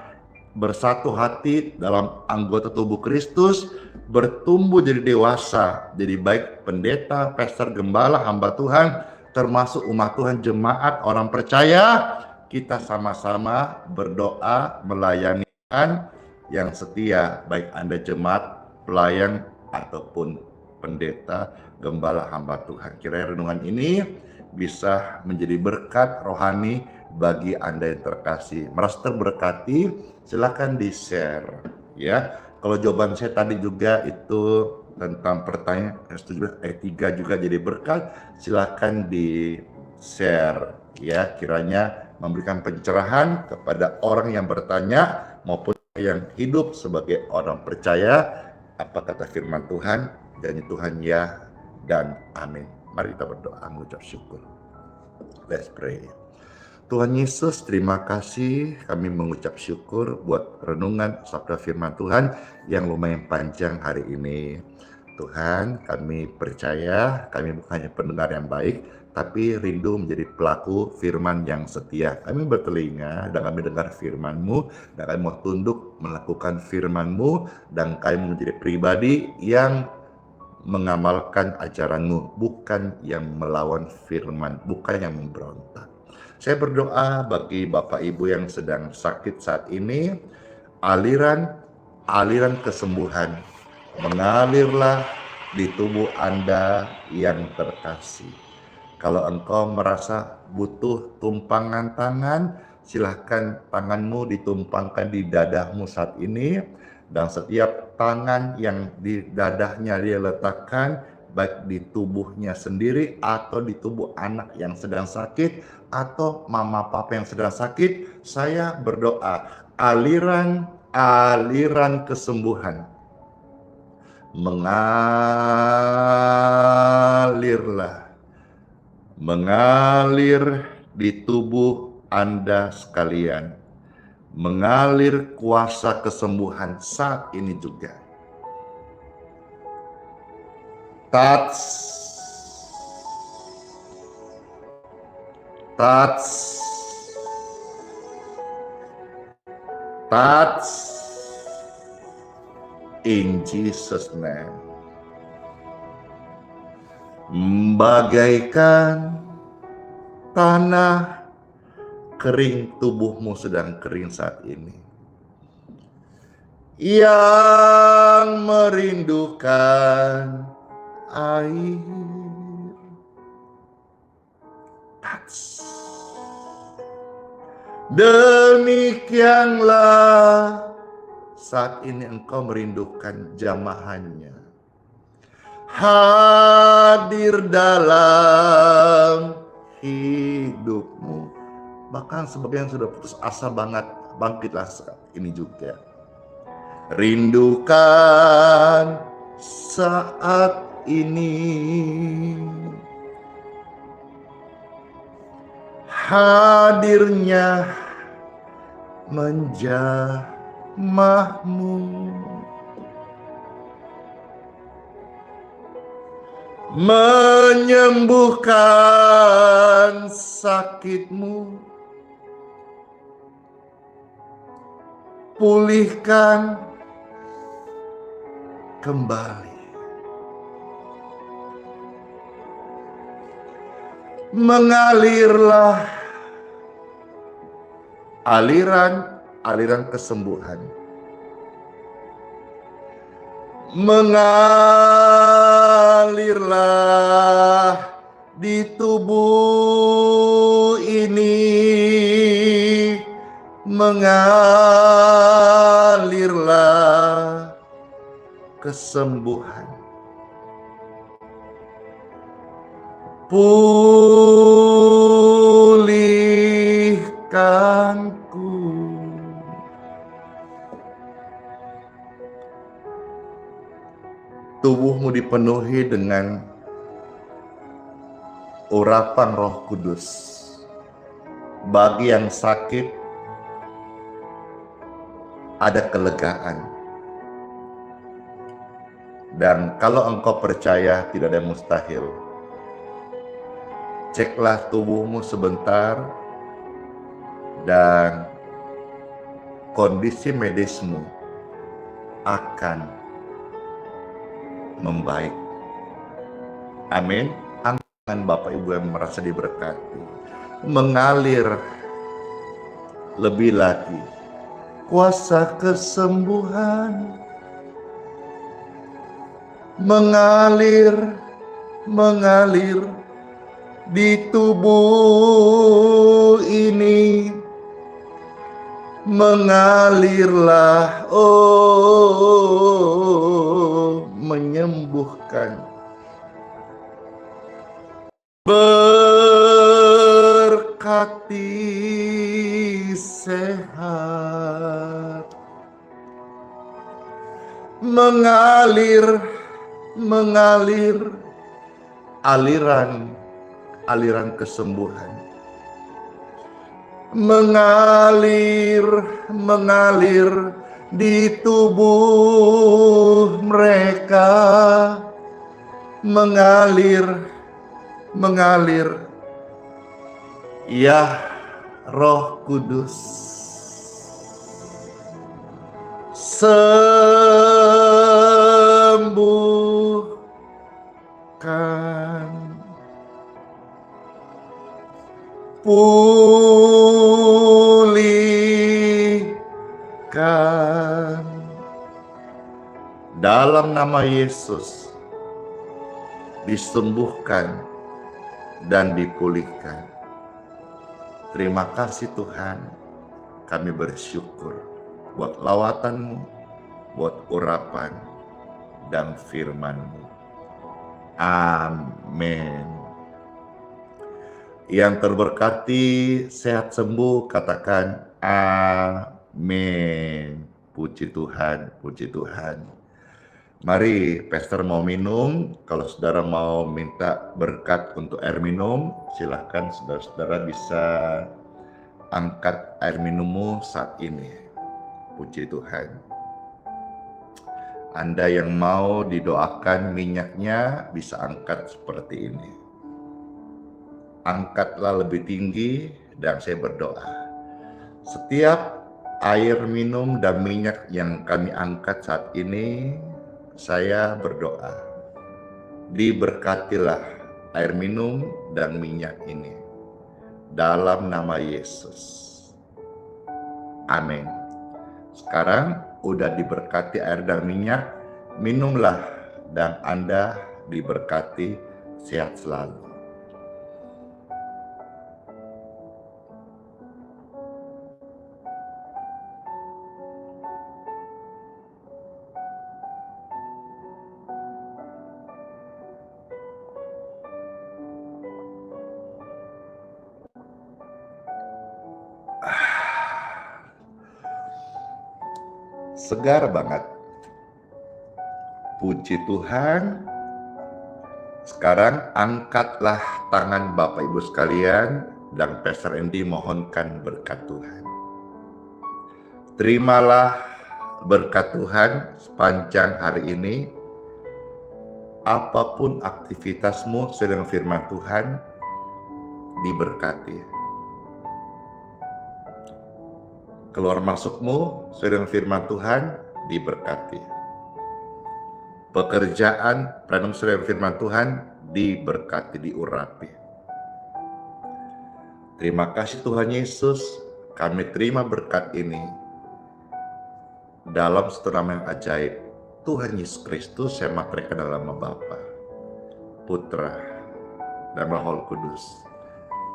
bersatu hati dalam anggota tubuh Kristus, bertumbuh jadi dewasa, jadi baik pendeta, pastor, gembala, hamba Tuhan, termasuk umat Tuhan, jemaat, orang percaya, kita sama-sama berdoa melayani Tuhan yang setia, baik Anda jemaat, pelayan, ataupun pendeta, gembala, hamba Tuhan. Kiranya renungan ini bisa menjadi berkat rohani bagi Anda yang terkasih. Merasa terberkati, silakan di-share ya. Kalau jawaban saya tadi juga itu tentang pertanyaan 17 ayat 3 juga jadi berkat, silakan di-share ya, kiranya memberikan pencerahan kepada orang yang bertanya maupun yang hidup sebagai orang percaya apa kata firman Tuhan, janji Tuhan ya dan amin. Mari kita berdoa mengucap syukur. Let's pray. Tuhan Yesus, terima kasih, kami mengucap syukur buat renungan sabda firman Tuhan yang lumayan panjang hari ini. Tuhan, kami percaya kami bukan hanya pendengar yang baik, tapi rindu menjadi pelaku firman yang setia. Kami bertelinga dan kami dengar firman-Mu, dan kami mau tunduk melakukan firman-Mu, dan kami menjadi pribadi yang mengamalkan ajaran-Mu, bukan yang melawan firman, bukan yang memberontak. Saya berdoa bagi Bapak Ibu yang sedang sakit saat ini, aliran kesembuhan mengalirlah di tubuh Anda yang terkasih. Kalau engkau merasa butuh tumpangan tangan, silahkan tanganmu ditumpangkan di dadahmu saat ini, dan setiap tangan yang di dadahnya dia letakkan, baik di tubuhnya sendiri atau di tubuh anak yang sedang sakit atau mama papa yang sedang sakit, saya berdoa aliran kesembuhan mengalir di tubuh Anda sekalian, mengalir kuasa kesembuhan saat ini juga. Touch in Jesus' name. Bagaikan tanah kering, tubuhmu sedang kering saat ini, yang merindukan air. Touch. Demikianlah saat ini engkau merindukan jamahannya hadir dalam hidupmu. Bahkan sebagian sudah putus asa banget, bangkitlah saat ini juga. Rindukan saat ini hadirnya menjamahmu, menyembuhkan sakitmu, pulihkan kembali, mengalirlah aliran kesembuhan, mengalirlah di tubuh ini, mengalirlah kesembuhan, pulihkanku. Tubuhmu dipenuhi dengan urapan Roh Kudus. Bagi yang sakit ada kelegaan. Dan kalau engkau percaya tidak ada yang mustahil. Ceklah tubuhmu sebentar dan kondisi medismu akan membaik. Amin. Tangan Bapak Ibu yang merasa diberkati, mengalir lebih lagi kuasa kesembuhan, mengalir di tubuh ini. Mengalirlah, menyembuhkan, berkati sehat, mengalir aliran kesembuhan, mengalir di tubuh mereka, mengalir. Ya Roh Kudus, sembuhkan, pulihkan dalam nama Yesus, disembuhkan dan dipulihkan. Terima kasih Tuhan, kami bersyukur buat lawatan-Mu, buat urapan dan firman-Mu. Amin. Yang terberkati sehat sembuh, katakan amin. Puji Tuhan, puji Tuhan. Mari, Pastor mau minum. Kalau saudara mau minta berkat untuk air minum, silahkan saudara-saudara bisa angkat air minummu saat ini. Puji Tuhan. Anda yang mau didoakan minyaknya bisa angkat seperti ini. Angkatlah lebih tinggi dan saya berdoa. Setiap air minum dan minyak yang kami angkat saat ini, saya berdoa, diberkatilah air minum dan minyak ini dalam nama Yesus. Amin. Sekarang udah diberkati air dan minyak, minumlah dan Anda diberkati sehat selalu. Segar banget. Puji Tuhan. Sekarang angkatlah tangan Bapak Ibu sekalian dan Pastor Andy mohonkan berkat Tuhan. Terimalah berkat Tuhan sepanjang hari ini. Apapun aktivitasmu sedang firman Tuhan, diberkati. Keluar masukmu sedang firman Tuhan, diberkati. Pekerjaan pelayanan sedang firman Tuhan, diberkati, diurapi. Terima kasih Tuhan Yesus, kami terima berkat ini dalam satu nama yang ajaib. Tuhan Yesus Kristus, saya materaikan dalam nama Bapa, Putra, dan Roh Kudus.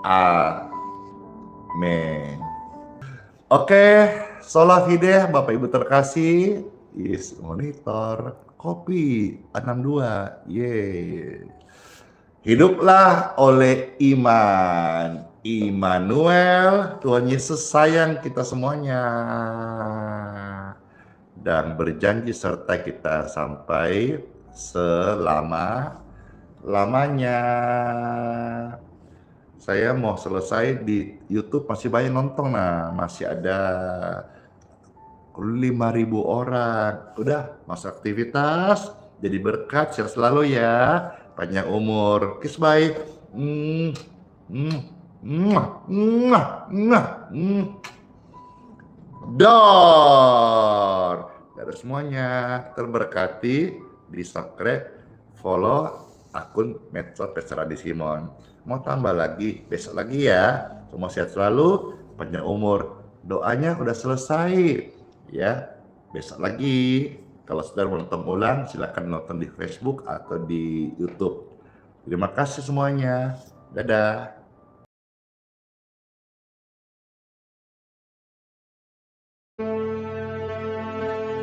Amin. Oke, Sola Fide, Bapak Ibu terkasih, yes, monitor, kopi, 62, yeay. Hiduplah oleh iman, Immanuel, Tuhan Yesus sayang kita semuanya. Dan berjanji serta kita sampai selama-lamanya. Saya mau selesai di YouTube, masih banyak nonton, masih ada 5.000 orang. Udah, masuk aktivitas, jadi berkat, sehat selalu ya, panjang umur. Kiss bye. Dor. Dadah semuanya, terberkati, di subscribe, follow akun medsos Pastor Adi Simon. Mau tambah lagi, besok lagi ya. Semua sehat selalu, panjang umur. Doanya udah selesai ya. Besok lagi. Kalau sudah mau nonton ulang, silakan nonton di Facebook atau di YouTube. Terima kasih semuanya. Dadah.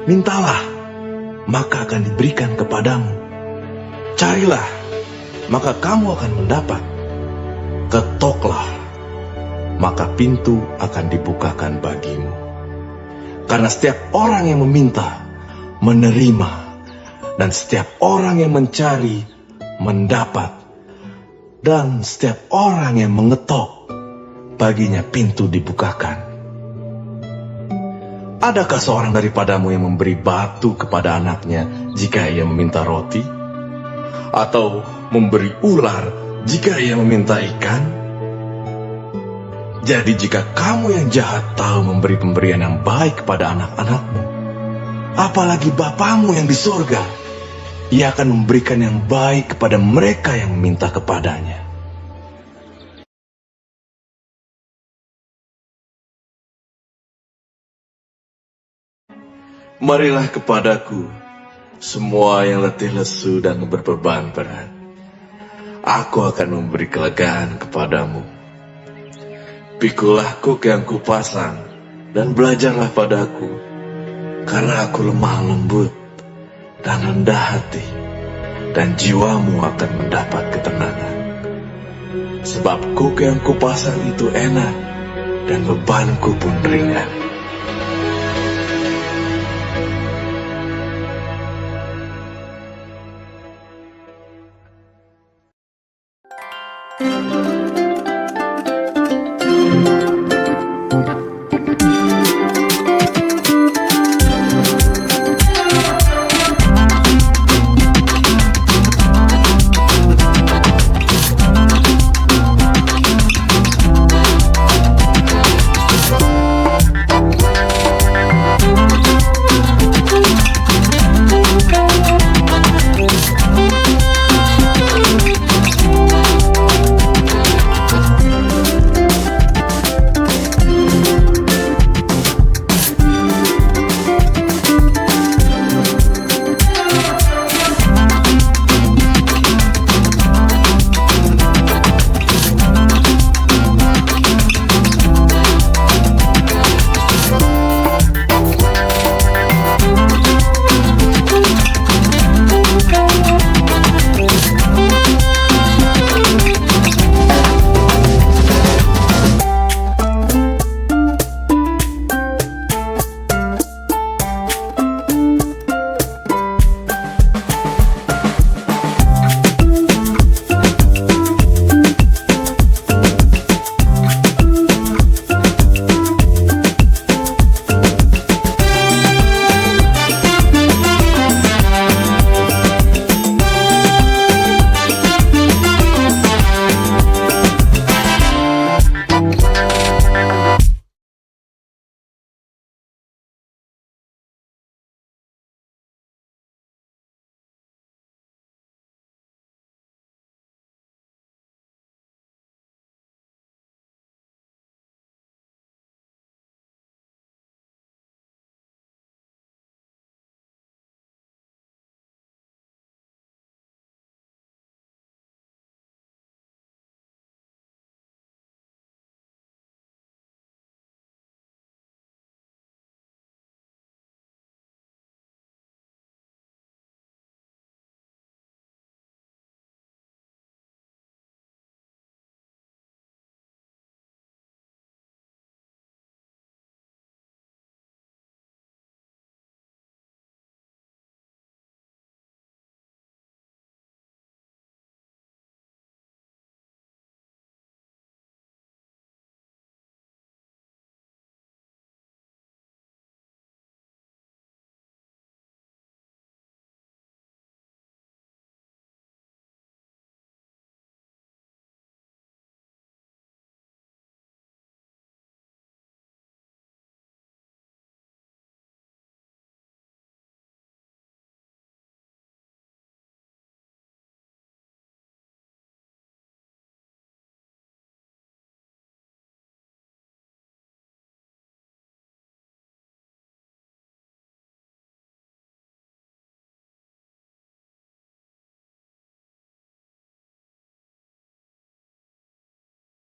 Mintalah, maka akan diberikan kepadamu. Carilah, maka kamu akan mendapat. Ketoklah, maka pintu akan dibukakan bagimu. Karena setiap orang yang meminta, menerima, dan setiap orang yang mencari, mendapat. Dan setiap orang yang mengetok, baginya pintu dibukakan. Adakah seorang daripadamu yang memberi batu kepada anaknya jika ia meminta roti? Atau memberi ular jika ia meminta ikan? Jadi jika kamu yang jahat tahu memberi pemberian yang baik kepada anak-anakmu, apalagi Bapamu yang di sorga, ia akan memberikan yang baik kepada mereka yang meminta kepadanya. Marilah kepadaku, semua yang letih lesu dan berbeban berat. Aku akan memberi kelegaan kepadamu. Pikulah kuk yang kupasang, dan belajarlah padaku, karena aku lemah lembut dan rendah hati, dan jiwamu akan mendapat ketenangan. Sebab kuk yang kupasang itu enak, dan bebanku pun ringan. Thank you.